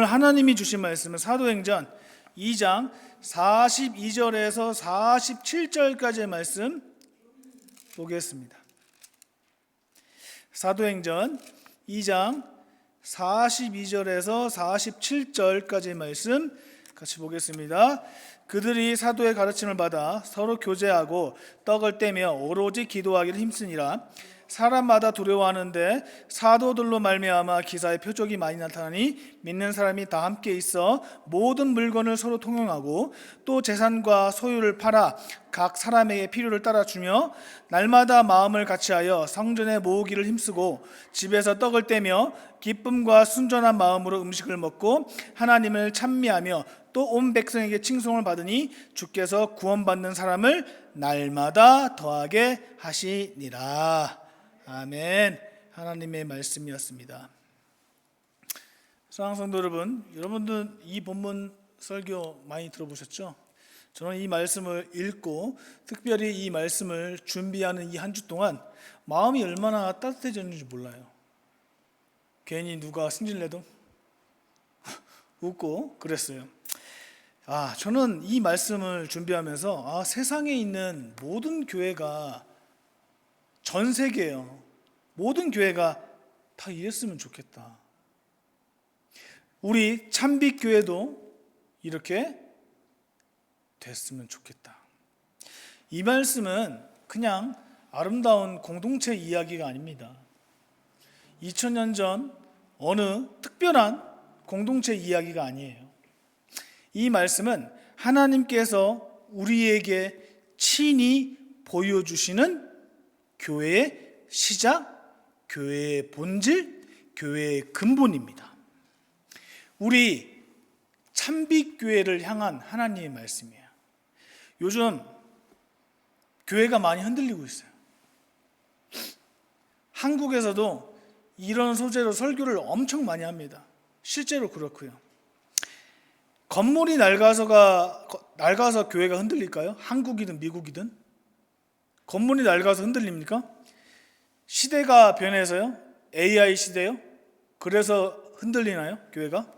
오늘 하나님이 주신 말씀은 사도행전 2장 42절에서 47절까지의 말씀 보겠습니다. 사도행전 2장 42절에서 47절까지의 말씀 같이 보겠습니다. 그들이 사도의 가르침을 받아 서로 교제하고 떡을 떼며 오로지 기도하기를 힘쓰니라. 사람마다 두려워하는데 사도들로 말미암아 기사의 표적이 많이 나타나니 믿는 사람이 다 함께 있어 모든 물건을 서로 통용하고 또 재산과 소유를 팔아 각 사람에게 필요를 따라 주며 날마다 마음을 같이하여 성전에 모으기를 힘쓰고 집에서 떡을 떼며 기쁨과 순전한 마음으로 음식을 먹고 하나님을 찬미하며 또 온 백성에게 칭송을 받으니 주께서 구원받는 사람을 날마다 더하게 하시니라. 아멘. 하나님의 말씀이었습니다. 사랑하는 성도 여러분, 여러분들 이 본문 설교 많이 들어보셨죠? 저는 이 말씀을 읽고 특별히 이 말씀을 준비하는 이 한 주 동안 마음이 얼마나 따뜻해졌는지 몰라요. 괜히 누가 승질내도 웃고 그랬어요. 저는 이 말씀을 준비하면서 세상에 있는 모든 교회가, 전 세계요, 모든 교회가 다 이랬으면 좋겠다. 우리 참빛교회도 이렇게 됐으면 좋겠다. 이 말씀은 그냥 아름다운 공동체 이야기가 아닙니다. 2000년 전 어느 특별한 공동체 이야기가 아니에요. 이 말씀은 하나님께서 우리에게 친히 보여주시는 교회의 시작, 교회의 본질, 교회의 근본입니다. 우리 참빛교회를 향한 하나님의 말씀이에요. 요즘 교회가 많이 흔들리고 있어요. 한국에서도 이런 소재로 설교를 엄청 많이 합니다. 실제로 그렇고요. 건물이 낡아서 교회가 흔들릴까요? 한국이든 미국이든 건물이 낡아서 흔들립니까? 시대가 변해서요? AI 시대요? 그래서 흔들리나요? 교회가?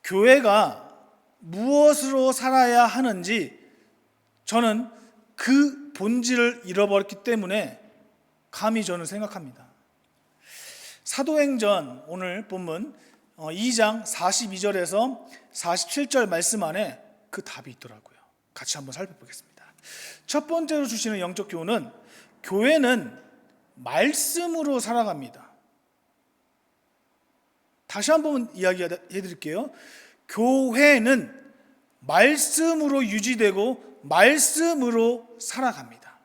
교회가 무엇으로 살아야 하는지 저는 그 본질을 잃어버렸기 때문에 감히 저는 생각합니다. 사도행전 오늘 본문 2장 42절에서 47절 말씀 안에 그 답이 있더라고요. 같이 한번 살펴보겠습니다. 첫 번째로 주시는 영적 교훈은 교회는 말씀으로 살아갑니다. 다시 한번 이야기해 드릴게요. 교회는 말씀으로 유지되고 말씀으로 살아갑니다.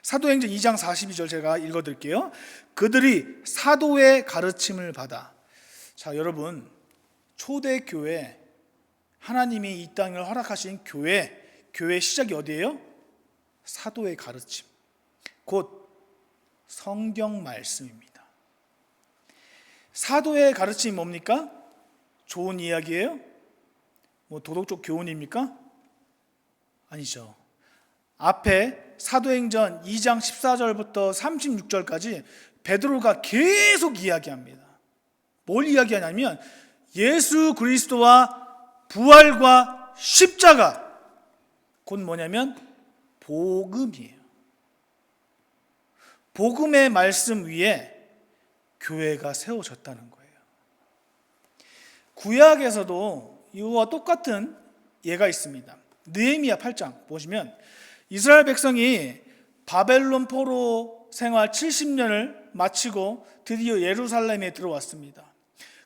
사도행전 2장 42절 제가 읽어드릴게요. 그들이 사도의 가르침을 받아. 자, 여러분, 초대교회, 하나님이 이 땅을 허락하신 교회 시작이 어디예요? 사도의 가르침, 곧 성경 말씀입니다. 사도의 가르침이 뭡니까? 좋은 이야기예요? 도덕적 교훈입니까? 아니죠. 앞에 사도행전 2장 14절부터 36절까지 베드로가 계속 이야기합니다. 뭘 이야기하냐면 예수 그리스도와 부활과 십자가, 곧 뭐냐면 복음이에요. 복음의 말씀 위에 교회가 세워졌다는 거예요. 구약에서도 이와 똑같은 예가 있습니다. 느헤미야 8장 보시면 이스라엘 백성이 바벨론 포로 생활 70년을 마치고 드디어 예루살렘에 들어왔습니다.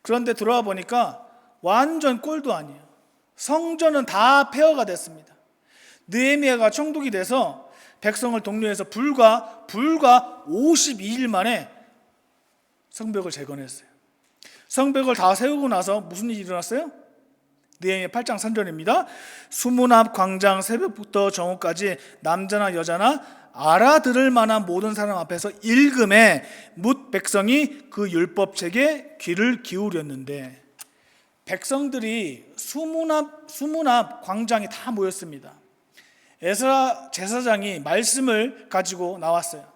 그런데 들어와 보니까 완전 꼴도 아니에요. 성전은 다 폐허가 됐습니다. 느헤미야가 총독이 돼서 백성을 독려해서 불과 52일 만에 성벽을 재건했어요. 성벽을 다 세우고 나서 무슨 일이 일어났어요? 느헤미야 8장 3절입니다. 수문 앞 광장 새벽부터 정오까지 남자나 여자나 알아들을 만한 모든 사람 앞에서 읽음에 뭇 백성이 그 율법책에 귀를 기울였는데, 백성들이 수문 앞 광장에 다 모였습니다. 에스라 제사장이 말씀을 가지고 나왔어요.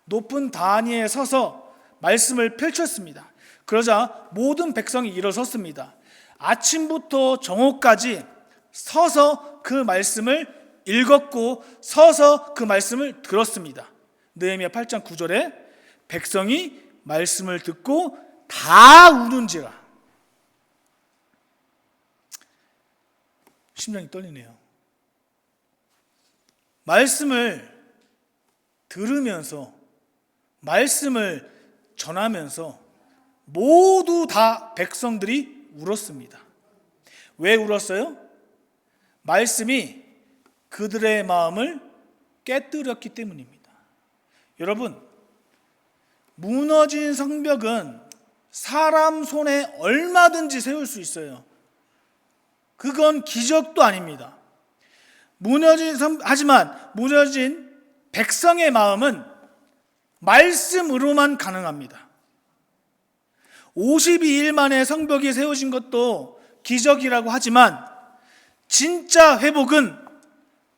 높은 단위에 서서 말씀을 펼쳤습니다. 그러자 모든 백성이 일어섰습니다. 아침부터 정오까지 서서 그 말씀을 읽었고 서서 그 말씀을 들었습니다. 느헤미야 8장 9절에 백성이 말씀을 듣고 다 우는지라. 심장이 떨리네요. 말씀을 들으면서 말씀을 전하면서 모두 다 백성들이 울었습니다. 왜 울었어요? 말씀이 그들의 마음을 깨뜨렸기 때문입니다. 여러분, 무너진 성벽은 사람 손에 얼마든지 세울 수 있어요. 그건 기적도 아닙니다. 하지만 무너진 백성의 마음은 말씀으로만 가능합니다. 52일 만에 성벽이 세워진 것도 기적이라고 하지만 진짜 회복은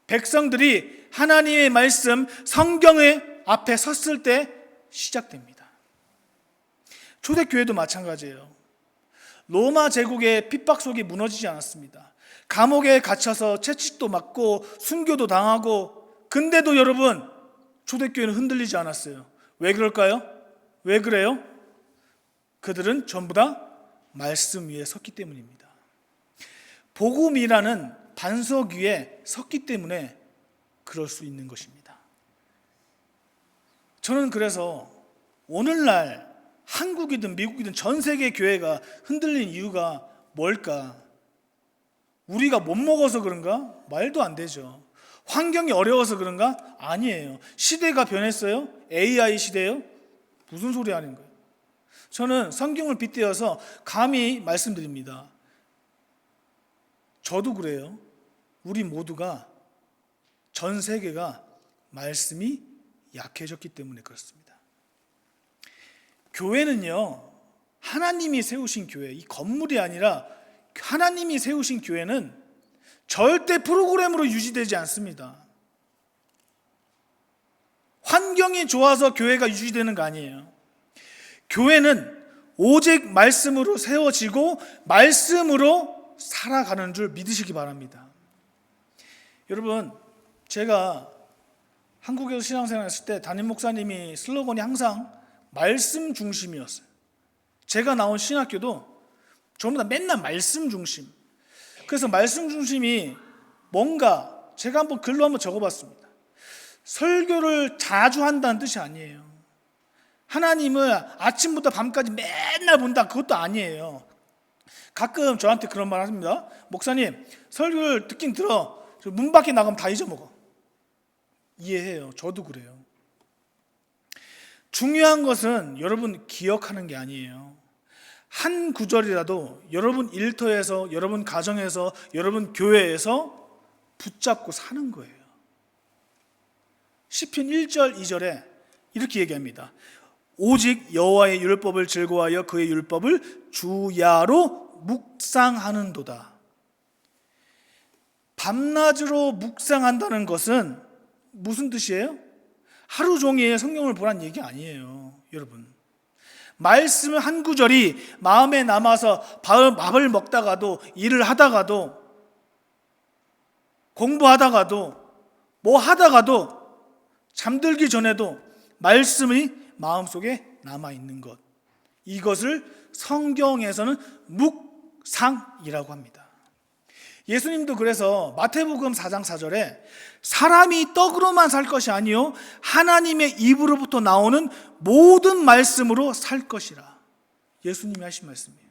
백성들이 하나님의 말씀, 성경의 앞에 섰을 때 시작됩니다. 초대교회도 마찬가지예요. 로마 제국의 핍박 속에 무너지지 않았습니다. 감옥에 갇혀서 채찍도 맞고 순교도 당하고, 근데도 여러분 초대교회는 흔들리지 않았어요. 왜 그럴까요? 왜 그래요? 그들은 전부 다 말씀 위에 섰기 때문입니다. 복음이라는 반석 위에 섰기 때문에 그럴 수 있는 것입니다. 저는 그래서 오늘날 한국이든 미국이든 전 세계 교회가 흔들린 이유가 뭘까? 우리가 못 먹어서 그런가? 말도 안 되죠. 환경이 어려워서 그런가? 아니에요. 시대가 변했어요? AI 시대요? 무슨 소리 하는 거예요? 저는 성경을 빗대어서 감히 말씀드립니다. 저도 그래요. 우리 모두가, 전 세계가 말씀이 약해졌기 때문에 그렇습니다. 교회는요, 하나님이 세우신 교회, 이 건물이 아니라 하나님이 세우신 교회는 절대 프로그램으로 유지되지 않습니다. 환경이 좋아서 교회가 유지되는 거 아니에요. 교회는 오직 말씀으로 세워지고 말씀으로 살아가는 줄 믿으시기 바랍니다. 여러분, 제가 한국에서 신앙생활 했을 때 담임 목사님이 슬로건이 항상 말씀 중심이었어요. 제가 나온 신학교도 전부 다 맨날 말씀 중심. 그래서 말씀 중심이 뭔가, 제가 한번 글로 한번 적어봤습니다. 설교를 자주 한다는 뜻이 아니에요. 하나님을 아침부터 밤까지 맨날 본다, 그것도 아니에요. 가끔 저한테 그런 말 하십니다. 목사님, 설교를 듣긴 들어. 문 밖에 나가면 다 잊어먹어. 이해해요. 저도 그래요. 중요한 것은 여러분 기억하는 게 아니에요. 한 구절이라도 여러분 일터에서, 여러분 가정에서, 여러분 교회에서 붙잡고 사는 거예요. 시편 1절 2절에 이렇게 얘기합니다. 오직 여호와의 율법을 즐거워하여 그의 율법을 주야로 묵상하는도다. 밤낮으로 묵상한다는 것은 무슨 뜻이에요? 하루 종일 성경을 보란 얘기 아니에요. 여러분, 말씀을 한 구절이 마음에 남아서 밥을 먹다가도, 일을 하다가도, 공부하다가도, 뭐 하다가도, 잠들기 전에도 말씀이 마음속에 남아있는 것, 이것을 성경에서는 묵상이라고 합니다. 예수님도 그래서 마태복음 4장 4절에 사람이 떡으로만 살 것이 아니요 하나님의 입으로부터 나오는 모든 말씀으로 살 것이라, 예수님이 하신 말씀이에요.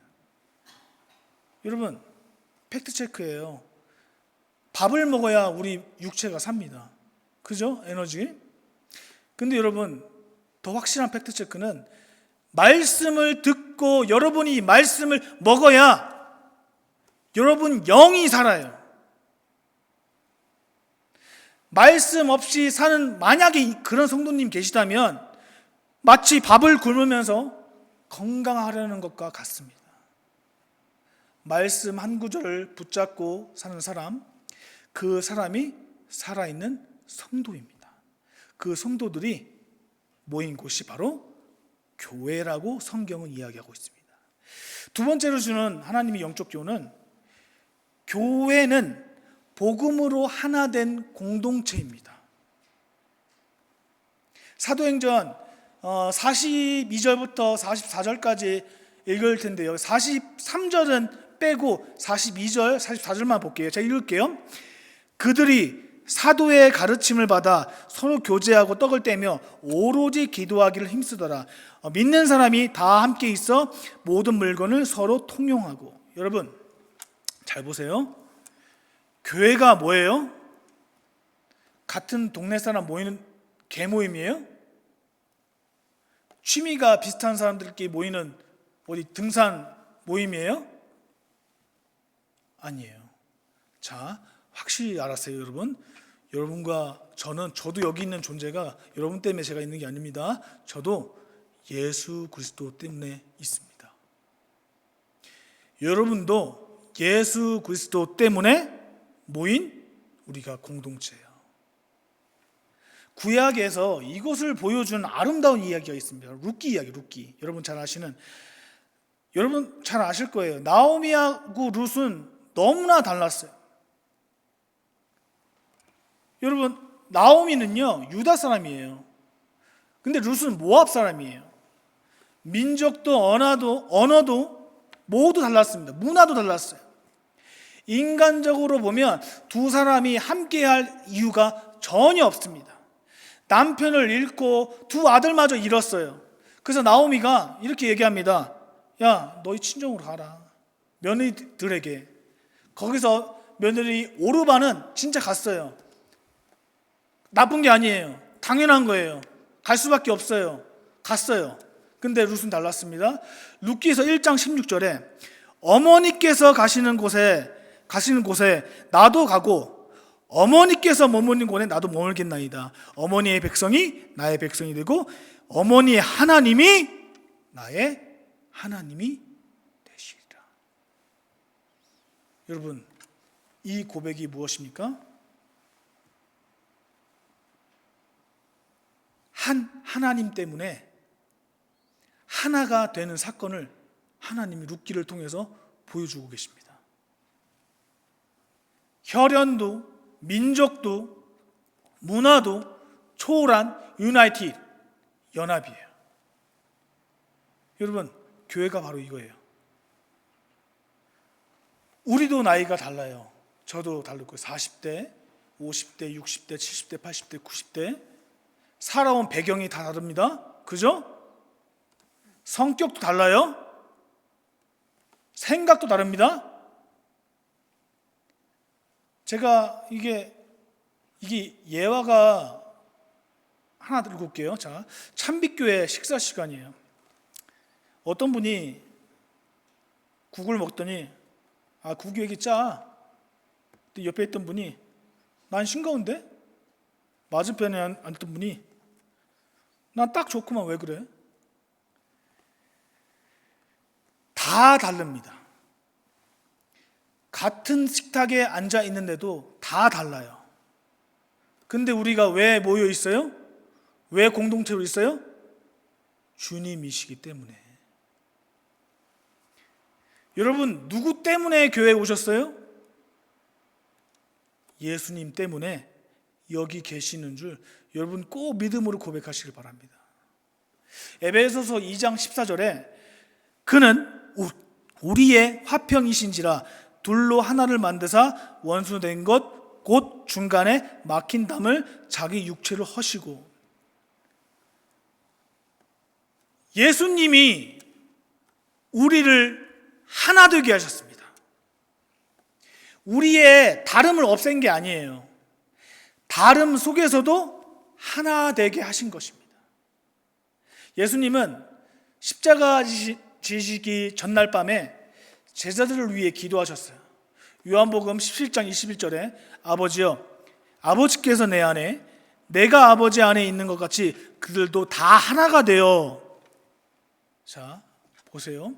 여러분, 팩트체크예요. 밥을 먹어야 우리 육체가 삽니다. 그죠? 에너지. 근데 여러분, 더 확실한 팩트체크는 말씀을 듣고 여러분이 말씀을 먹어야 여러분 영이 살아요. 말씀 없이 사는, 만약에 그런 성도님 계시다면 마치 밥을 굶으면서 건강하려는 것과 같습니다. 말씀 한 구절을 붙잡고 사는 사람, 그 사람이 살아있는 성도입니다. 그 성도들이 모인 곳이 바로 교회라고 성경은 이야기하고 있습니다. 두 번째로 주는 하나님의 영적 교훈은 교회는 복음으로 하나 된 공동체입니다. 사도행전 42절부터 44절까지 읽을 텐데요. 43절은 빼고 42절, 44절만 볼게요. 제가 읽을게요. 그들이 사도의 가르침을 받아 서로 교제하고 떡을 떼며 오로지 기도하기를 힘쓰더라. 믿는 사람이 다 함께 있어 모든 물건을 서로 통용하고. 여러분 잘 보세요. 교회가 뭐예요? 같은 동네 사람 모이는 개모임이에요? 취미가 비슷한 사람들끼리 모이는 어디 등산 모임이에요? 아니에요. 자, 확실히 알았어요, 여러분. 여러분과 저도 여기 있는 존재가 여러분 때문에 제가 있는 게 아닙니다. 저도 예수 그리스도 때문에 있습니다. 여러분도 예수 그리스도 때문에 모인 우리가 공동체예요. 구약에서 이것을 보여주는 아름다운 이야기가 있습니다. 룻기 이야기, 룻기. 여러분 잘 아실 거예요. 나오미하고 룻은 너무나 달랐어요. 여러분, 나오미는요 유다 사람이에요. 근데 룻은 모압 사람이에요. 민족도 언어도 모두 달랐습니다. 문화도 달랐어요. 인간적으로 보면 두 사람이 함께할 이유가 전혀 없습니다. 남편을 잃고 두 아들마저 잃었어요. 그래서 나오미가 이렇게 얘기합니다. 야, 너희 친정으로 가라. 며느리들에게. 거기서 며느리 오르바는 진짜 갔어요. 나쁜 게 아니에요. 당연한 거예요. 갈 수밖에 없어요. 갔어요. 근데 룻은 달랐습니다. 룻기서 1장 16절에 어머니께서 가시는 곳에 나도 가고 어머니께서 머무는 곳에 나도 머물겠나이다. 어머니의 백성이 나의 백성이 되고 어머니의 하나님이 나의 하나님이 되시리라. 여러분, 이 고백이 무엇입니까? 하나님 때문에 하나가 되는 사건을 하나님이 룻기를 통해서 보여주고 계십니다. 혈연도 민족도 문화도 초월한 유나이티드, 연합이에요. 여러분, 교회가 바로 이거예요. 우리도 나이가 달라요. 저도 다르고 40대, 50대, 60대, 70대, 80대, 90대 살아온 배경이 다 다릅니다. 그죠? 성격도 달라요. 생각도 다릅니다. 제가 이게 예화가 하나 들고 올게요. 자, 참빛교회 식사 시간이에요. 어떤 분이 국을 먹더니 국이 왜 이렇게 짜? 근데 옆에 있던 분이 난 싱거운데? 맞은편에 앉던 분이 난 딱 좋구만, 왜 그래? 다 다릅니다. 같은 식탁에 앉아 있는데도 다 달라요. 근데 우리가 왜 모여 있어요? 왜 공동체로 있어요? 주님이시기 때문에. 여러분, 누구 때문에 교회에 오셨어요? 예수님 때문에 여기 계시는 줄 여러분 꼭 믿음으로 고백하시길 바랍니다. 에베소서 2장 14절에 그는 우리의 화평이신지라 둘로 하나를 만드사 원수된 것 곧 중간에 막힌 담을 자기 육체로 허시고. 예수님이 우리를 하나 되게 하셨습니다. 우리의 다름을 없앤 게 아니에요. 다름 속에서도 하나 되게 하신 것입니다. 예수님은 십자가 지시기 전날 밤에 제자들을 위해 기도하셨어요. 요한복음 17장 21절에 아버지여, 아버지께서 내 안에 내가 아버지 안에 있는 것 같이 그들도 다 하나가 되어. 자, 보세요.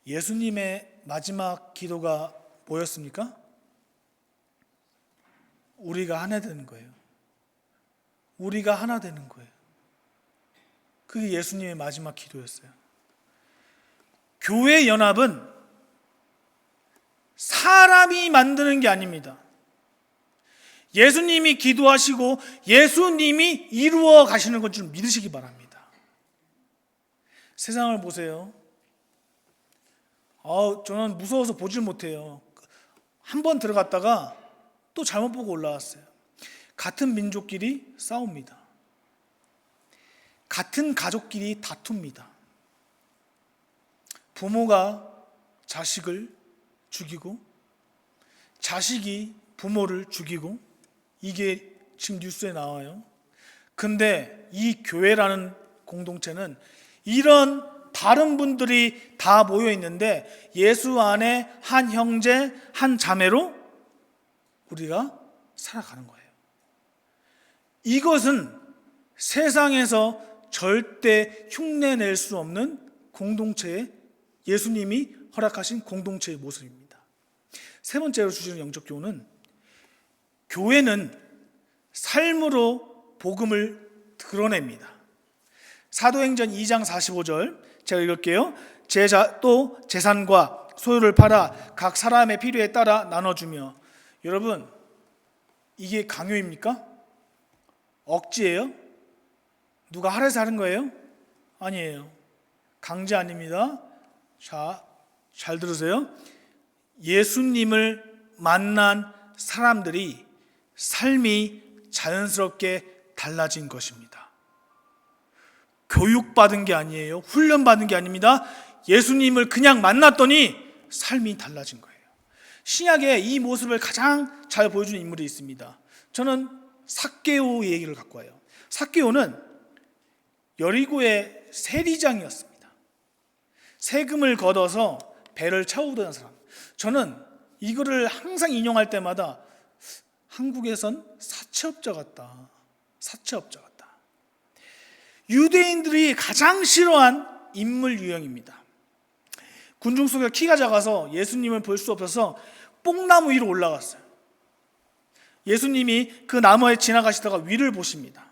예수님의 마지막 기도가 뭐였습니까? 우리가 하나 되는 거예요. 우리가 하나 되는 거예요. 그게 예수님의 마지막 기도였어요. 교회 연합은 사람이 만드는 게 아닙니다. 예수님이 기도하시고 예수님이 이루어 가시는 것 좀 믿으시기 바랍니다. 세상을 보세요. 저는 무서워서 보질 못해요. 한 번 들어갔다가 또 잘못 보고 올라왔어요. 같은 민족끼리 싸웁니다. 같은 가족끼리 다툽니다. 부모가 자식을 죽이고 자식이 부모를 죽이고, 이게 지금 뉴스에 나와요. 근데 이 교회라는 공동체는 이런 다른 분들이 다 모여 있는데 예수 안에 한 형제, 한 자매로 우리가 살아가는 거예요. 이것은 세상에서 절대 흉내낼 수 없는 공동체의, 예수님이 허락하신 공동체의 모습입니다. 세 번째로 주시는 영적 교훈은, 교회는 삶으로 복음을 드러냅니다. 사도행전 2장 45절 제가 읽을게요. 또 재산과 소유를 팔아 각 사람의 필요에 따라 나눠주며. 여러분, 이게 강요입니까? 억지예요? 누가 하라서 하는 거예요? 아니에요. 강제 아닙니다. 자, 잘 들으세요. 예수님을 만난 사람들이 삶이 자연스럽게 달라진 것입니다. 교육받은 게 아니에요. 훈련받은 게 아닙니다. 예수님을 그냥 만났더니 삶이 달라진 거예요. 신약에 이 모습을 가장 잘 보여주는 인물이 있습니다. 저는 삭개오 얘기를 갖고 와요. 삭개오는 여리고의 세리장이었습니다. 세금을 걷어서 배를 채우던 사람. 저는 이거를 항상 인용할 때마다 한국에선 사채업자 같다. 사채업자 같다. 유대인들이 가장 싫어한 인물 유형입니다. 군중 속에 키가 작아서 예수님을 볼 수 없어서 뽕나무 위로 올라갔어요. 예수님이 그 나무에 지나가시다가 위를 보십니다.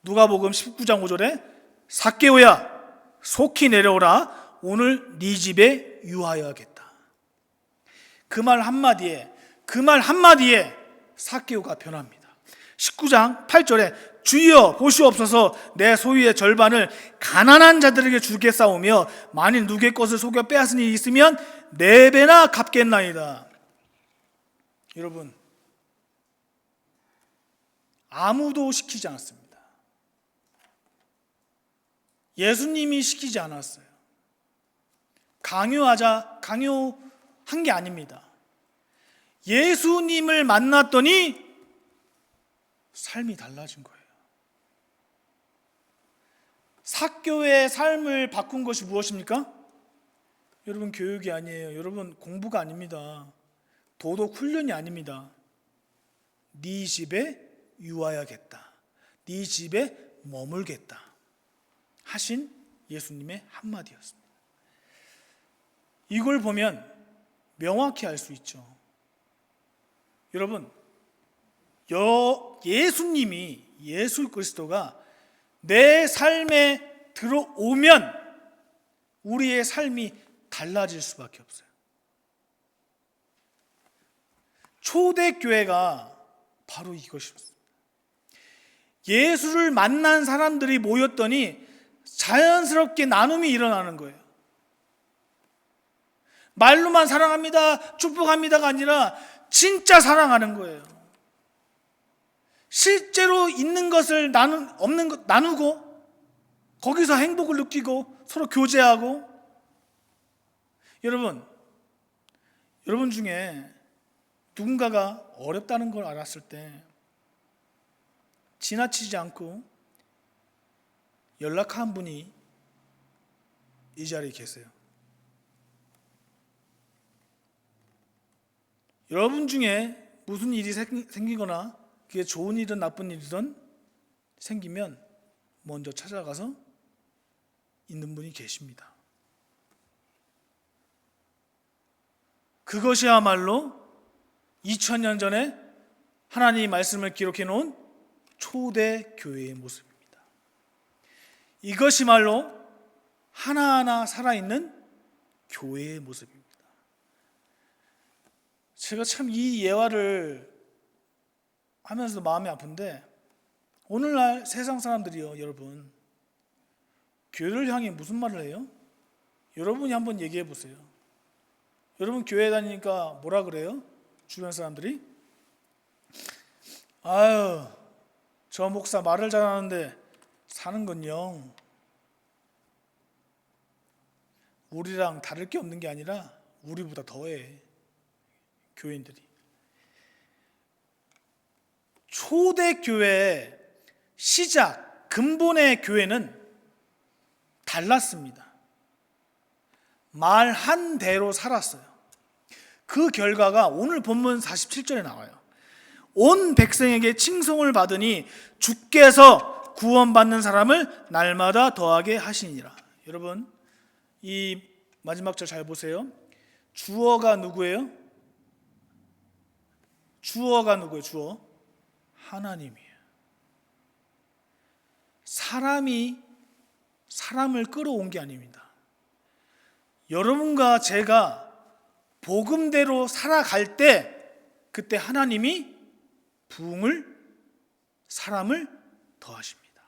누가복음 19장 5절에 삭개오야, 속히 내려오라. 오늘 네 집에 유하여야겠다. 그 말 한마디에 삭개오가 변합니다. 19장 8절에 주여 보시옵소서, 내 소유의 절반을 가난한 자들에게 주겠사오며 만일 누구의 것을 속여 빼앗은 일이 있으면 4배나 갚겠나이다. 여러분, 아무도 시키지 않았습니다. 예수님이 시키지 않았어요. 강요한 게 아닙니다. 예수님을 만났더니 삶이 달라진 거예요. 삭개오의 삶을 바꾼 것이 무엇입니까? 여러분, 교육이 아니에요. 여러분, 공부가 아닙니다. 도덕 훈련이 아닙니다. 네 집에 유하여야겠다. 네 집에 머물겠다 하신 예수님의 한마디였습니다. 이걸 보면 명확히 알 수 있죠. 여러분, 예수님이, 예수 그리스도가 내 삶에 들어오면 우리의 삶이 달라질 수밖에 없어요. 초대교회가 바로 이것이었습니다. 예수를 만난 사람들이 모였더니 자연스럽게 나눔이 일어나는 거예요. 말로만 사랑합니다, 축복합니다가 아니라 진짜 사랑하는 거예요. 실제로 있는 것을 없는 것 나누고, 거기서 행복을 느끼고 서로 교제하고. 여러분 중에 누군가가 어렵다는 걸 알았을 때 지나치지 않고 연락한 분이 이 자리에 계세요. 여러분 중에 무슨 일이 생기거나 그게 좋은 일이든 나쁜 일이든 생기면 먼저 찾아가서 있는 분이 계십니다. 그것이야말로 2000년 전에 하나님의 말씀을 기록해 놓은 초대교회의 모습입니다. 이것이 말로 하나하나 살아있는 교회의 모습입니다. 제가 참 이 예화를 하면서도 마음이 아픈데, 오늘날 세상 사람들이요, 여러분, 교회를 향해 무슨 말을 해요? 여러분이 한번 얘기해 보세요. 여러분 교회 다니니까 뭐라 그래요? 주변 사람들이? 아유, 저 목사 말을 잘하는데 사는 건요, 우리랑 다를 게 없는 게 아니라 우리보다 더해. 교인들이. 초대교회 시작 근본의 교회는 달랐습니다. 말한 대로 살았어요. 그 결과가 오늘 본문 47절에 나와요. 온 백성에게 칭송을 받으니 주께서 구원받는 사람을 날마다 더하게 하시니라. 여러분, 이 마지막 절 잘 보세요. 주어가 누구예요? 주어가 누구예요? 주어? 하나님이에요. 사람이 사람을 끌어온 게 아닙니다. 여러분과 제가 복음대로 살아갈 때, 그때 하나님이 부흥을, 사람을 더하십니다.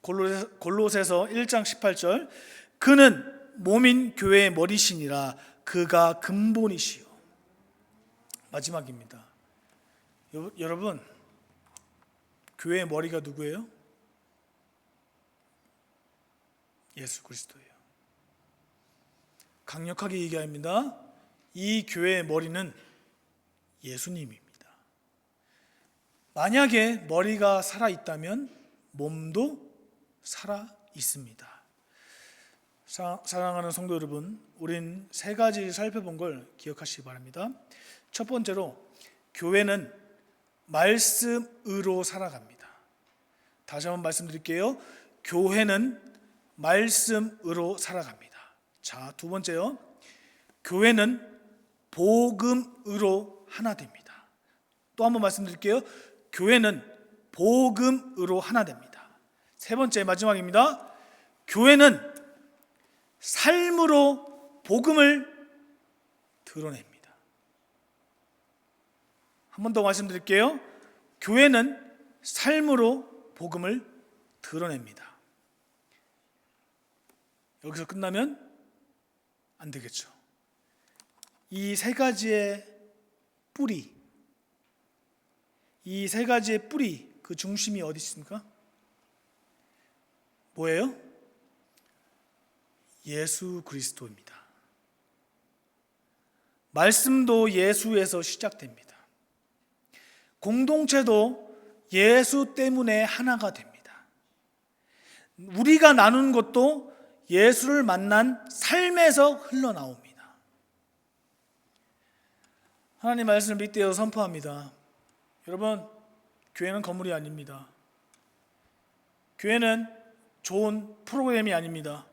골로새서 1장 18절, 그는 몸인 교회의 머리시니라. 그가 근본이시요. 마지막입니다. 여러분, 교회의 머리가 누구예요? 예수 그리스도예요. 강력하게 얘기합니다. 이 교회의 머리는 예수님입니다. 만약에 머리가 살아 있다면 몸도 살아 있습니다. 사랑하는 성도 여러분, 우린 세 가지 살펴본 걸 기억하시기 바랍니다. 첫 번째로, 교회는 말씀으로 살아갑니다. 다시 한번 말씀드릴게요. 교회는 말씀으로 살아갑니다. 자, 두 번째요. 교회는 복음으로 하나 됩니다. 또 한번 말씀드릴게요. 교회는 복음으로 하나 됩니다. 세 번째, 마지막입니다. 교회는 삶으로 복음을 드러냅니다. 한 번 더 말씀드릴게요. 교회는 삶으로 복음을 드러냅니다. 여기서 끝나면 안 되겠죠. 이 세 가지의 뿌리, 그 중심이 어디 있습니까? 뭐예요? 예수 그리스도입니다. 말씀도 예수에서 시작됩니다. 공동체도 예수 때문에 하나가 됩니다. 우리가 나눈 것도 예수를 만난 삶에서 흘러나옵니다. 하나님 말씀을 믿되어 선포합니다. 여러분, 교회는 건물이 아닙니다. 교회는 좋은 프로그램이 아닙니다.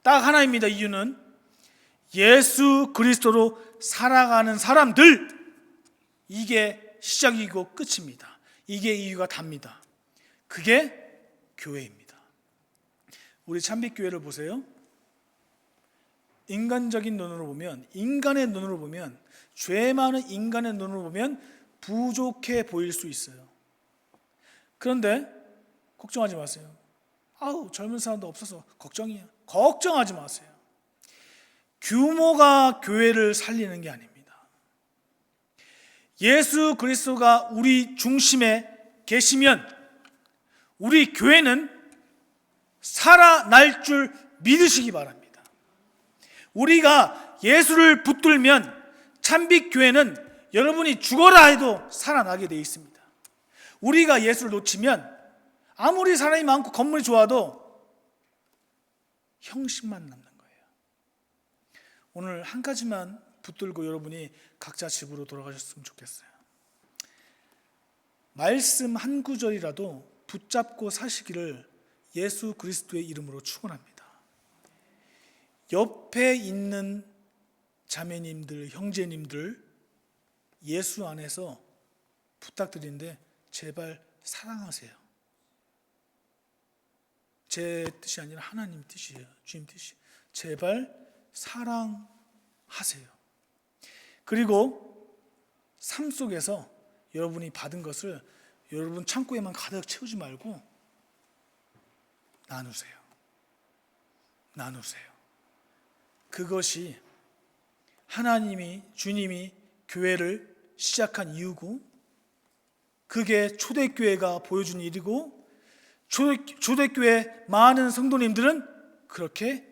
딱 하나입니다. 이유는 예수 그리스도로 살아가는 사람들, 이게 시작이고 끝입니다. 이게 이유가 답니다. 그게 교회입니다. 우리 참빛교회를 보세요. 인간적인 눈으로 보면, 인간의 눈으로 보면, 죄 많은 인간의 눈으로 보면 부족해 보일 수 있어요. 그런데 걱정하지 마세요. 아우, 젊은 사람도 없어서 걱정이야. 걱정하지 마세요. 규모가 교회를 살리는 게 아닙니다. 예수 그리스도가 우리 중심에 계시면 우리 교회는 살아날 줄 믿으시기 바랍니다. 우리가 예수를 붙들면 참빛교회는 여러분이 죽어라 해도 살아나게 되어 있습니다. 우리가 예수를 놓치면 아무리 사람이 많고 건물이 좋아도 형식만 남는 거예요. 오늘 한 가지만 붙들고 여러분이 각자 집으로 돌아가셨으면 좋겠어요. 말씀 한 구절이라도 붙잡고 사시기를 예수 그리스도의 이름으로 축원합니다. 옆에 있는 자매님들, 형제님들, 예수 안에서 부탁드리는데 제발 사랑하세요. 제 뜻이 아니라 하나님 뜻이에요. 주님 뜻이. 제발 사랑하세요. 그리고 삶 속에서 여러분이 받은 것을 여러분 창고에만 가득 채우지 말고 나누세요. 나누세요. 그것이 하나님이, 주님이 교회를 시작한 이유고, 그게 초대교회가 보여준 일이고, 초대교회 많은 성도님들은 그렇게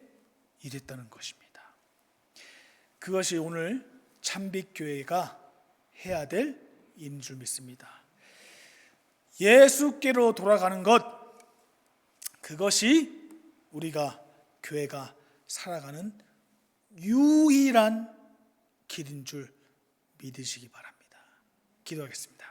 일했다는 것입니다. 그것이 오늘 참빛교회가 해야 될 일인 줄 믿습니다. 예수께로 돌아가는 것, 그것이 우리가 교회가 살아가는 유일한 길인 줄 믿으시기 바랍니다. 기도하겠습니다.